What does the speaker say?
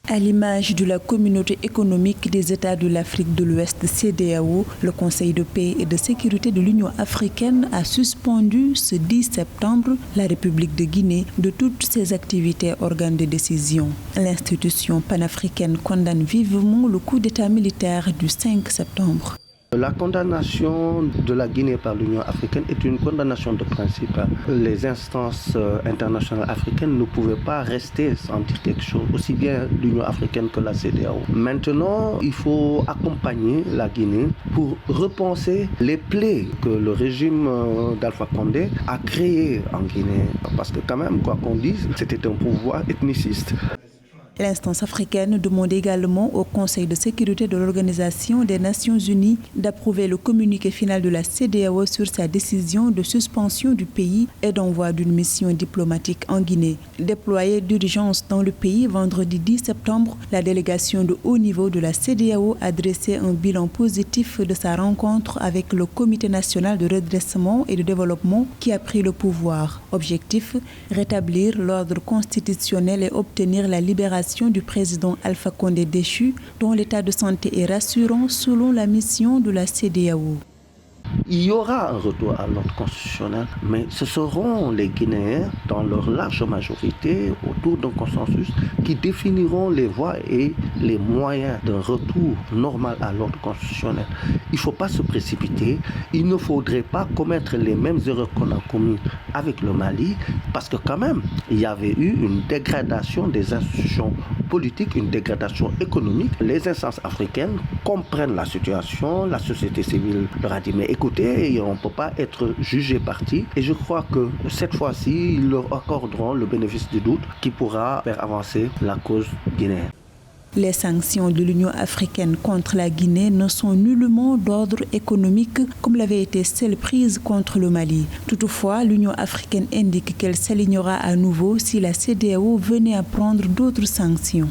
À l'image de la communauté économique des États de l'Afrique de l'Ouest CEDEAO, le Conseil de paix et de sécurité de l'Union africaine a suspendu ce 10 septembre la République de Guinée de toutes ses activités organes de décision. L'institution panafricaine condamne vivement le coup d'État militaire du 5 septembre. La condamnation de la Guinée par l'Union africaine est une condamnation de principe. Les instances internationales africaines ne pouvaient pas rester sans dire quelque chose, aussi bien l'Union africaine que la CEDEAO. Maintenant, il faut accompagner la Guinée pour repenser les plaies que le régime d'Alpha Condé a créées en Guinée. Parce que quand même, quoi qu'on dise, c'était un pouvoir ethniciste. L'instance africaine demande également au Conseil de sécurité de l'Organisation des Nations Unies d'approuver le communiqué final de la CEDEAO sur sa décision de suspension du pays et d'envoi d'une mission diplomatique en Guinée. Déployée d'urgence dans le pays vendredi 10 septembre, la délégation de haut niveau de la CEDEAO a dressé un bilan positif de sa rencontre avec le Comité national de redressement et de développement qui a pris le pouvoir. Objectif, rétablir l'ordre constitutionnel et obtenir la libération du président Alpha Condé déchu, dont l'état de santé est rassurant selon la mission de la CEDEAO. Il y aura un retour à l'ordre constitutionnel, mais ce seront les Guinéens, dans leur large majorité, autour d'un consensus, qui définiront les voies et les moyens d'un retour normal à l'ordre constitutionnel. Il ne faut pas se précipiter, il ne faudrait pas commettre les mêmes erreurs qu'on a commises avec le Mali, parce que quand même, il y avait eu une dégradation des institutions politiques, une dégradation économique. Les instances africaines comprennent la situation, la société civile leur a dit mais écoutez, on ne peut pas être jugé parti. Et je crois que cette fois-ci, ils leur accorderont le bénéfice du doute qui pourra faire avancer la cause guinéenne. Les sanctions de l'Union africaine contre la Guinée ne sont nullement d'ordre économique comme l'avait été celle prise contre le Mali. Toutefois, l'Union africaine indique qu'elle s'alignera à nouveau si la CEDEAO venait à prendre d'autres sanctions.